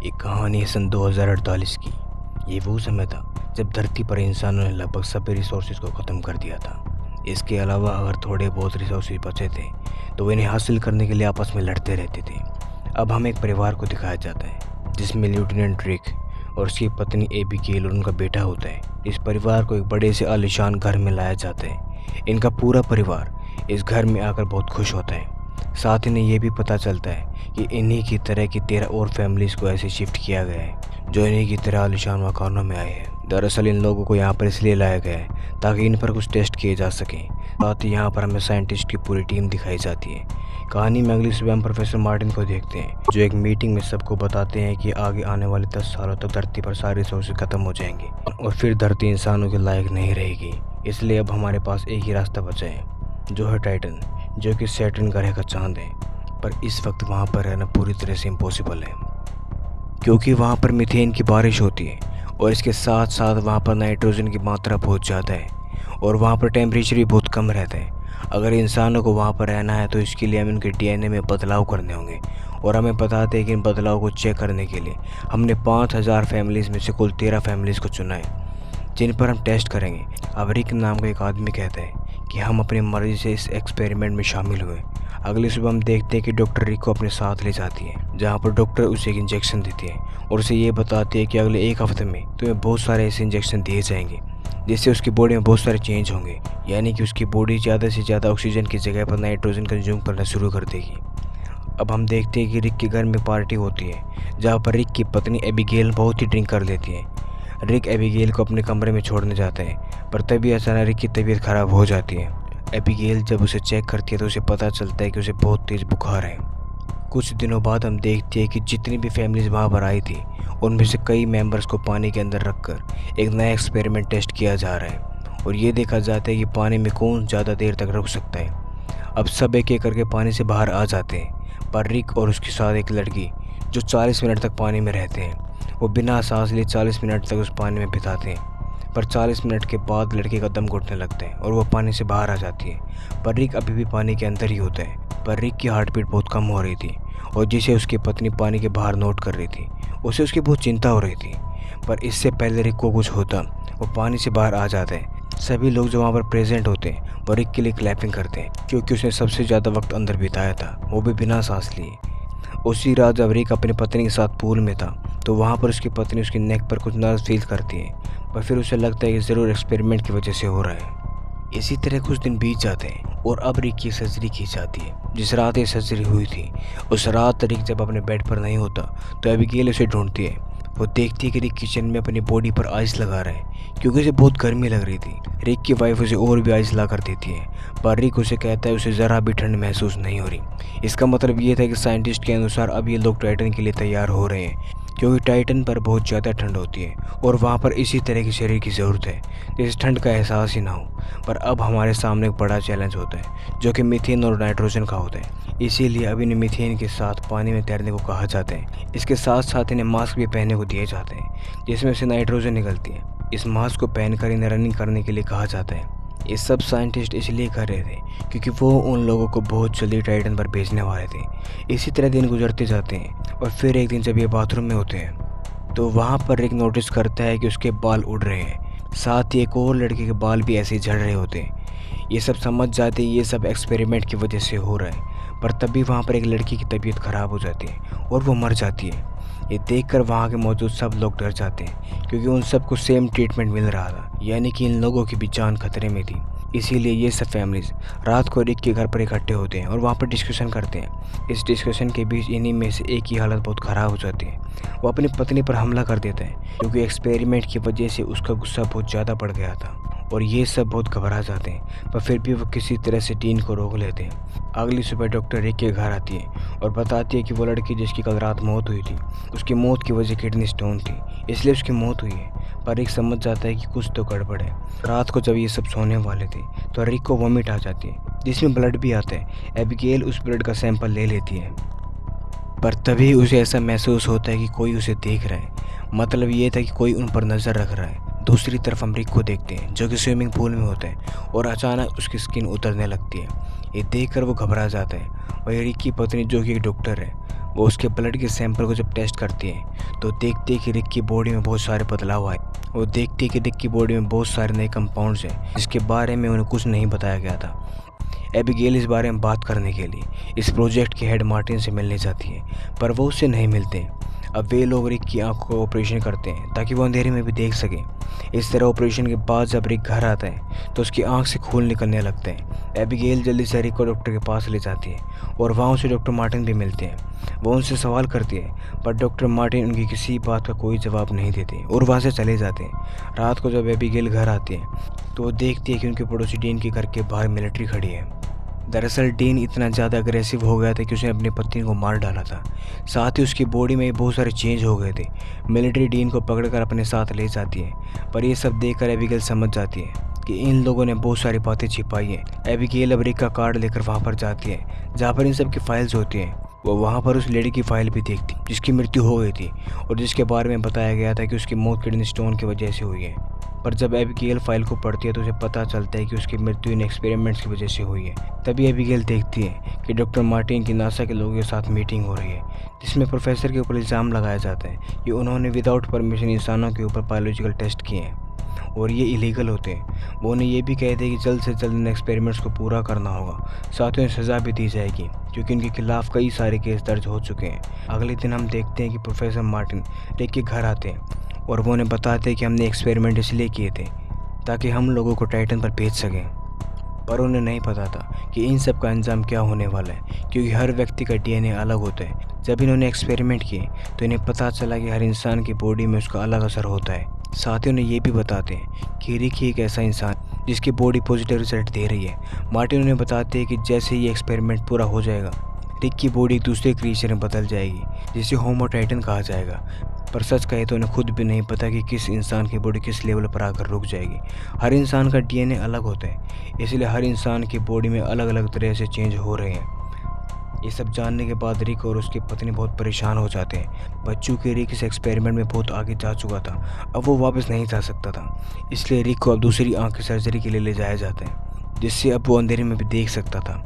एक कहानी है सन 2048 की। ये वो समय था जब धरती पर इंसानों ने लगभग सभी रिसोर्सेज को ख़त्म कर दिया था। इसके अलावा अगर थोड़े बहुत रिसोर्सेज बचे थे तो इन्हें हासिल करने के लिए आपस में लड़ते रहते थे। अब हमें एक परिवार को दिखाया जाता है जिसमें लेफ्टिनेंट रिक और उसकी पत्नी एबिगेल और उनका बेटा होता है। इस परिवार को एक बड़े से आलीशान घर में लाया जाता है। इनका पूरा परिवार इस घर में आकर बहुत खुश होता है। साथ ही इन्हें यह भी पता चलता है कि इन्हीं की तरह की 13 और फैमिलीज़ को ऐसे शिफ्ट किया गया है जो इन्हीं की तरह आलीशान मकानों में आए हैं। दरअसल इन लोगों को यहाँ पर इसलिए लाया गया है ताकि इन पर कुछ टेस्ट किए जा सकें। साथ ही यहाँ पर हमें साइंटिस्ट की पूरी टीम दिखाई जाती है। कहानी में अगली सुबह हम प्रोफेसर मार्टिन को देखते हैं जो एक मीटिंग में सबको बताते हैं कि आगे आने वाले 10 सालों तक धरती पर सारे रिसोर्सेज खत्म हो जाएंगे और फिर धरती इंसानों के लायक नहीं रहेगी। इसलिए अब हमारे पास एक ही रास्ता बचा है जो है टाइटन, जो कि सैटर्न ग्रह का चांद है। पर इस वक्त वहाँ पर रहना पूरी तरह से इम्पॉसिबल है क्योंकि वहाँ पर मीथेन की बारिश होती है और इसके साथ साथ वहाँ पर नाइट्रोजन की मात्रा बहुत ज़्यादा है और वहाँ पर टेम्परेचर भी बहुत कम रहता है। अगर इंसानों को वहाँ पर रहना है तो इसके लिए हमें उनके डीएनए में बदलाव करने होंगे और हमें बताते हैं कि इन बदलाव को चेक करने के लिए हमने 5000 फैमिलीज़ में से कुल 13 फैमिलीज़ को चुना है जिन पर हम टेस्ट करेंगे। अब रिक नाम का एक आदमी कहता है कि हम अपनी मर्जी से इस एक्सपेरिमेंट में शामिल हुए। अगली सुबह हम देखते हैं कि डॉक्टर रिक को अपने साथ ले जाती है जहाँ पर डॉक्टर उसे एक इंजेक्शन देती है और उसे ये बताती है कि अगले एक हफ्ते में तुम्हें बहुत सारे ऐसे इंजेक्शन दिए जाएंगे जिससे उसकी बॉडी में बहुत सारे चेंज होंगे, यानी कि उसकी बॉडी ज़्यादा से ज़्यादा ऑक्सीजन की जगह पर नाइट्रोजन कंज्यूम करना शुरू कर देगी। अब हम देखते हैं कि रिक के घर में पार्टी होती है जहाँ पर रिक की पत्नी एबिगेल बहुत ही ड्रिंक कर लेती है। रिक एबिगेल को अपने कमरे में छोड़ने जाता है पर तभी अचानक रिक की तबीयत खराब हो जाती है। एबिगेल जब उसे चेक करती है तो उसे पता चलता है कि उसे बहुत तेज़ बुखार है। कुछ दिनों बाद हम देखते हैं कि जितनी भी फैमिलीज वहाँ पर आई थी उनमें से कई मेंबर्स को पानी के अंदर रखकर एक नया एक्सपेरिमेंट टेस्ट किया जा रहा है और ये देखा जाता है कि पानी में कौन ज़्यादा देर तक रुक सकता है। अब सब एक एक करके पानी से बाहर आ जाते हैं पर रिक और उसके साथ एक लड़की जो 40 मिनट तक पानी में रहते हैं वो बिना सांस लिए 40 मिनट तक उस पानी में बिताते हैं। पर 40 मिनट के बाद लड़की का दम घुटने लगता है और वह पानी से बाहर आ जाती है पर रिक अभी भी पानी के अंदर ही होता है। पर रिक की हार्ट बीट बहुत कम हो रही थी और जिसे उसकी पत्नी पानी के बाहर नोट कर रही थी उसे उसकी बहुत चिंता हो रही थी। पर इससे पहले रिक को कुछ होता वो पानी से बाहर आ जाते हैं। सभी लोग जो वहाँ पर प्रेजेंट होते हैं वो रिक के लिए क्लैपिंग करते हैं क्योंकि उसने सबसे ज़्यादा वक्त अंदर बिताया था, वो भी बिना सांस लिए। उसी रात जब रिक अपनी पत्नी के साथ पूल में था तो वहाँ पर उसकी पत्नी उसकी नेक पर कुछ नर्व फील करती है पर फिर उसे लगता है कि ज़रूर एक्सपेरिमेंट की वजह से हो रहा है। इसी तरह कुछ दिन बीत जाते हैं और अब रिक की सर्जरी की जाती है। जिस रात ये सर्जरी हुई थी उस रात रिक जब अपने बेड पर नहीं होता तो एबिगेल उसे ढूंढती है। वो देखती है कि रिक किचन में अपनी बॉडी पर आइस लगा रहा है क्योंकि उसे बहुत गर्मी लग रही थी। रिक की वाइफ उसे और भी आइस ला कर देती है पर रिक उसे कहता है उसे ज़रा भी ठंड महसूस नहीं हो रही। इसका मतलब ये था कि साइंटिस्ट के अनुसार अब ये लोग टाइटन के लिए तैयार हो रहे हैं क्योंकि टाइटन पर बहुत ज़्यादा ठंड होती है और वहाँ पर इसी तरह के शरीर की ज़रूरत है जिस ठंड का एहसास ही ना हो। पर अब हमारे सामने एक बड़ा चैलेंज होता है जो कि मीथेन और नाइट्रोजन का होता है। इसीलिए अब इन्हें मीथेन के साथ पानी में तैरने को कहा जाता है। इसके साथ साथ इन्हें मास्क भी पहनने को दिए जाते हैं जिसमें से नाइट्रोजन निकलती है। इस मास्क को पहनकर इन्हें रनिंग करने के लिए कहा जाता है। ये सब साइंटिस्ट इसलिए कर रहे थे क्योंकि वो उन लोगों को बहुत जल्दी टाइटन पर भेजने वाले थे। इसी तरह दिन गुजरते जाते हैं और फिर एक दिन जब ये बाथरूम में होते हैं तो वहाँ पर रिक नोटिस करता है कि उसके बाल उड़ रहे हैं। साथ ही एक और लड़के के बाल भी ऐसे ही झड़ रहे होते हैं। ये सब समझ जाते हैं ये सब एक्सपेरिमेंट की वजह से हो रहा है। पर तभी वहाँ पर एक लड़की की तबीयत ख़राब हो जाती है और वो मर जाती है। ये देखकर वहाँ के मौजूद सब लोग डर जाते हैं क्योंकि उन सबको सेम ट्रीटमेंट मिल रहा था, यानी कि इन लोगों की भी जान खतरे में थी। इसीलिए ये सब फैमिलीज रात को रिक के घर पर इकट्ठे होते हैं और वहाँ पर डिस्कशन करते हैं। इस डिस्कशन के बीच इन्हीं में से एक की हालत बहुत ख़राब हो जाती है। वो अपनी पत्नी पर हमला कर देता है क्योंकि एक्सपेरिमेंट की वजह से उसका गुस्सा बहुत ज़्यादा बढ़ गया था और ये सब बहुत घबरा जाते हैं पर फिर भी वो किसी तरह से डीन को रोक लेते हैं। अगली सुबह डॉक्टर रिक के घर आती है और बताती है कि वो लड़की जिसकी कल रात मौत हुई थी उसकी मौत की वजह किडनी स्टोन थी, इसलिए उसकी मौत हुई है। पर रिक समझ जाता है कि कुछ तो गड़बड़ है। रात को जब ये सब सोने वाले थे तो रिक को वॉमिट आ जाती है जिसमें ब्लड भी आता है। एबिगेल उस ब्लड का सैंपल ले लेती है पर तभी उसे ऐसा महसूस होता है कि कोई उसे देख रहा है। मतलब ये था कि कोई उन पर नज़र रख रहा है। दूसरी तरफ हम रिक को देखते हैं जो कि स्विमिंग पूल में होता है और अचानक उसकी स्किन उतरने लगती है। ये देखकर वो घबरा जाता है और रिक की पत्नी जो कि एक डॉक्टर है वो उसके ब्लड के सैंपल को जब टेस्ट करती है तो देखती है कि रिक की बॉडी में बहुत सारे बदलाव आए। वो देखती है कि रिक की बॉडी में बहुत सारे नए कंपाउंड्स हैं जिसके बारे में उन्हें कुछ नहीं बताया गया था। एबिगेल इस बारे में बात करने के लिए इस प्रोजेक्ट के हेड मार्टिन से मिलने जाती है, पर वो उससे नहीं मिलते। अब वे लोग रिक की आंखों का ऑपरेशन करते हैं ताकि वो अंधेरे में भी देख सके। इस तरह ऑपरेशन के बाद जब रिक घर आता है तो उसकी आंख से खून निकलने लगते हैं। एबिगेल जल्दी से रिक को डॉक्टर के पास ले जाती है और वहाँ उसे डॉक्टर मार्टिन भी मिलते हैं। वो उनसे सवाल करती है, पर डॉक्टर मार्टिन उनकी किसी बात का कोई जवाब नहीं देते और वहाँ से चले जाते हैं। रात को जब एबिगेल घर आती है तो वो देखती है कि उनके पड़ोसी डीन के घर के बाहर मिलिट्री खड़ी है। दरअसल डीन इतना ज़्यादा अग्रेसिव हो गया था कि उसने अपनी पत्नी को मार डाला था। साथ ही उसकी बॉडी में बहुत सारे चेंज हो गए थे। मिलिट्री डीन को पकड़कर अपने साथ ले जाती है, पर यह सब देखकर एबिगेल समझ जाती है कि इन लोगों ने बहुत सारी बातें छिपाई हैं। एबिगेल अब रिक का कार्ड लेकर वहाँ पर जाती है जहाँ पर इन सब की फाइल्स होती हैं। वो वहाँ पर उस लेडी की फाइल भी देखती जिसकी मृत्यु हो गई थी और जिसके बारे में बताया गया था कि उसकी मौत किडनी स्टोन की वजह से हुई है। पर जब एबिगेल फाइल को पढ़ती है तो उसे पता चलता है कि उसकी मृत्यु इन एक्सपेरिमेंट्स की वजह से हुई है। तभी एबिगेल देखती है कि डॉक्टर मार्टिन की नासा के लोगों के साथ मीटिंग हो रही है जिसमें प्रोफेसर के ऊपर इल्ज़ाम लगाया जाता है कि उन्होंने विदाउट परमिशन इंसानों के ऊपर बायोलॉजिकल टेस्ट किए हैं और ये इलीगल होते हैं। वो उन्हें ये भी कहते हैं कि जल्द से जल्द इन एक्सपेरिमेंट्स को पूरा करना होगा, साथ ही उन्हें सज़ा भी दी जाएगी क्योंकि उनके खिलाफ कई सारे केस दर्ज हो चुके हैं। अगले दिन हम देखते हैं कि प्रोफेसर मार्टिन रिक के घर आते हैं और वो उन्हें बताते हैं कि हमने एक्सपेरिमेंट इसलिए किए थे ताकि हम लोगों को टाइटन पर भेज सकें। पर उन्हें नहीं पता था कि इन सब का अंजाम क्या होने वाला है क्योंकि हर व्यक्ति का डीएनए अलग होता है। जब इन्होंने एक्सपेरिमेंट किए तो इन्हें पता चला कि हर इंसान की बॉडी में उसका अलग असर होता है। साथ ही उन्हें ये भी बताते हैं कि रिक ही एक ऐसा इंसान जिसकी बॉडी पॉजिटिव रिजल्ट दे रही है। मार्टिन उन्हें बताते हैं कि जैसे ही एक्सपेरिमेंट पूरा हो जाएगा रिक की बॉडी दूसरे क्रिएचर में बदल जाएगी जिसे होमो टाइटन कहा जाएगा। पर सच कहे तो उन्हें खुद भी नहीं पता कि किस इंसान की बॉडी किस लेवल पर आकर रुक जाएगी। हर इंसान का डीएनए अलग होता है, इसलिए हर इंसान की बॉडी में अलग अलग तरह से चेंज हो रहे हैं। ये सब जानने के बाद रिक और उसकी पत्नी बहुत परेशान हो जाते हैं। बच्चों के रिक इस एक्सपेरिमेंट में बहुत आगे जा चुका था, अब वो वापस नहीं जा सकता था, इसलिए रिक को अब दूसरी आंख की सर्जरी के लिए ले जाया जाता है जिससे अब वो अंधेरे में भी देख सकता था।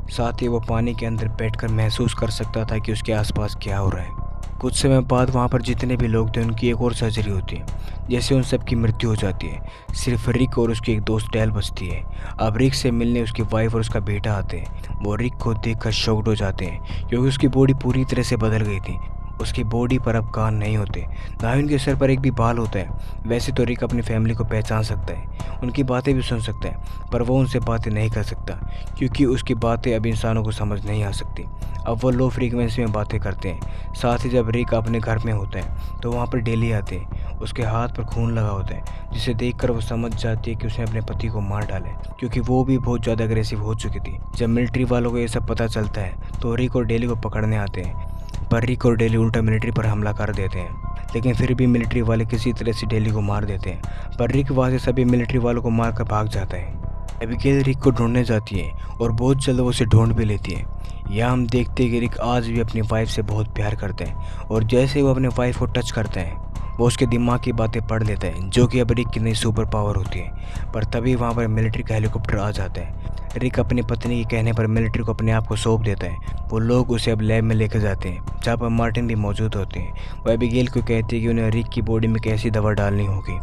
साथ ही वो पानी के अंदर बैठकर महसूस कर सकता था कि उसके आसपास क्या हो रहा है। कुछ समय बाद वहाँ पर जितने भी लोग थे उनकी एक और सर्जरी होती है, जैसे उन सब की मृत्यु हो जाती है। सिर्फ रिक और उसकी एक दोस्त डेल बचती है। अब रिक से मिलने उसकी वाइफ और उसका बेटा आते हैं। वो रिक को देखकर शॉक्ड हो जाते हैं क्योंकि उसकी बॉडी पूरी तरह से बदल गई थी। उसकी बॉडी पर अब कान नहीं होते, ना ही उनके सर पर एक भी बाल होता है। वैसे तो रिक अपनी फैमिली को पहचान सकता है, उनकी बातें भी सुन सकता है, पर वो उनसे बातें नहीं कर सकता क्योंकि उसकी बातें अब इंसानों को समझ नहीं आ सकती। अब वो लो फ्रीक्वेंसी में बातें करते हैं। साथ ही जब रिक अपने घर में होता है तो वहाँ पर डेली आते हैं। उसके हाथ पर खून लगा होता है जिसे देखकर वो समझ जाती है कि उसने अपने पति को मार डाला है क्योंकि वो भी बहुत ज़्यादा अग्रेसिव हो चुकी थी। जब मिलिट्री वालों को ये सब पता चलता है तो रिक और डेली को पकड़ने आते हैं, पर रिक और डेली उल्टा मिलिट्री पर हमला कर देते हैं। लेकिन फिर भी मिलिट्री वाले किसी तरह से डेली को मार देते हैं, पर रिक वहाँ से सभी मिलिट्री वालों को मारकर भाग जाता है। एबिगेल रिक को ढूंढने जाती है और बहुत जल्द वो उसे ढूंढ भी लेती है। यहाँ हम देखते हैं कि रिक आज भी अपनी वाइफ से बहुत प्यार करता है और जैसे वो अपने वाइफ को टच करता है वो उसके दिमाग की बातें पढ़ लेता है, जो कि अब रिक की नई सुपर पावर होती है। पर तभी वहाँ पर मिलिट्री का हेलीकॉप्टर आ जाता है। रिक अपनी पत्नी के कहने पर मिलिट्री को अपने आप को सौंप देता है। वो लोग उसे अब लैब में लेकर जाते हैं जहाँ पर मार्टिन भी मौजूद होते हैं। वो एबिगेल को कहती है कि उन्हें रिक की बॉडी में कैसी दवा डालनी होगी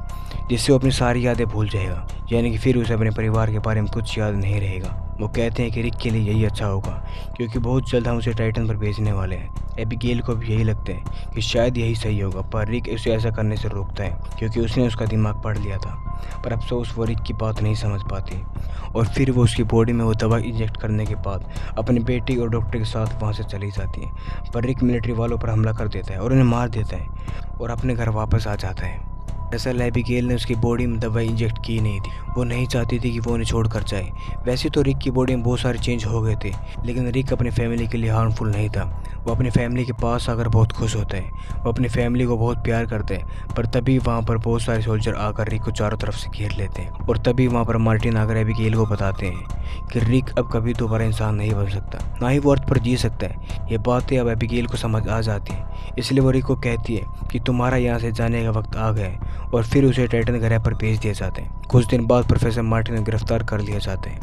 जिससे वो अपनी सारी यादें भूल जाएगा, यानी कि फिर उसे अपने परिवार के बारे में कुछ याद नहीं रहेगा। वो कहते हैं कि रिक के लिए यही अच्छा होगा क्योंकि बहुत जल्द हम उसे टाइटन पर भेजने वाले हैं। एबिगेल को भी यही लगता है कि शायद यही सही होगा, पर रिक उसे ऐसा करने से रोकता है क्योंकि उसने उसका दिमाग पढ़ लिया था। पर अफसोस वो रिक की बात नहीं समझ पाती और फिर वो उसकी बॉडी में वो दवा इंजेक्ट करने के बाद अपने बेटी और डॉक्टर के साथ वहाँ से चली जाती है। पर रिक मिलिट्री वालों पर हमला कर देता है और उन्हें मार देता है और अपने घर वापस आ जाता है। दरअसल एबिगेल ने उसकी बॉडी में दवाई इंजेक्ट की नहीं थी, वो नहीं चाहती थी कि वो उन्हें छोड़कर जाए। वैसे तो रिक की बॉडी में बहुत सारे चेंज हो गए थे, लेकिन रिक अपनी फैमिली के लिए हार्मफुल नहीं था। वो अपनी फैमिली के पास आकर बहुत खुश होता है, वो अपनी फैमिली को बहुत प्यार करते हैं। पर तभी वहाँ पर बहुत सारे सोल्जर आकर रिक को चारों तरफ से घेर लेते हैं और तभी वहाँ पर मार्टिन आकर एबिगेल को बताते हैं कि रिक अब कभी दोबारा इंसान नहीं बन सकता, ना ही वो अर्थ पर जी सकता है। ये बातें अब एबिगेल को समझ आ जाती हैं, इसलिए वो रिक को कहती है कि तुम्हारा यहाँ से जाने का वक्त आ गया है और फिर उसे टाइटन ग्रह पर भेज दिए जाते हैं। कुछ दिन बाद प्रोफेसर मार्टिन को गिरफ्तार कर लिया जाता है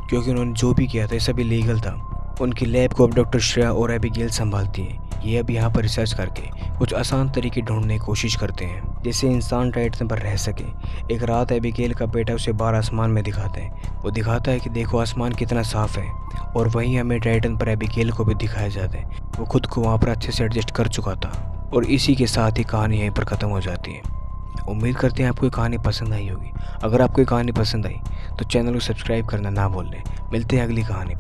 क्योंकि उन्होंने जो भी किया था ये सभी लीगल था। उनकी लैब को अब डॉक्टर श्रेया और एबिगेल संभालती है। ये अब यहाँ पर रिसर्च करके कुछ आसान तरीके ढूंढने की कोशिश करते हैं जिससे इंसान टाइटन पर रह सके। एक रात एबिगेल का बेटा उसे बाहर आसमान में दिखाता है। वो दिखाता है कि देखो आसमान कितना साफ है, और वहीं हमें टाइटन पर एबिगेल को भी दिखाया जाता है। वो खुद को वहाँ पर अच्छे से एडजस्ट कर चुका था। और इसी के साथ ही कहानी यहीं पर ख़त्म हो जाती है। उम्मीद करते हैं आपको ये कहानी पसंद आई होगी। अगर आपको ये कहानी पसंद आई तो चैनल को सब्सक्राइब करना ना भूलें। मिलते हैं अगली कहानी।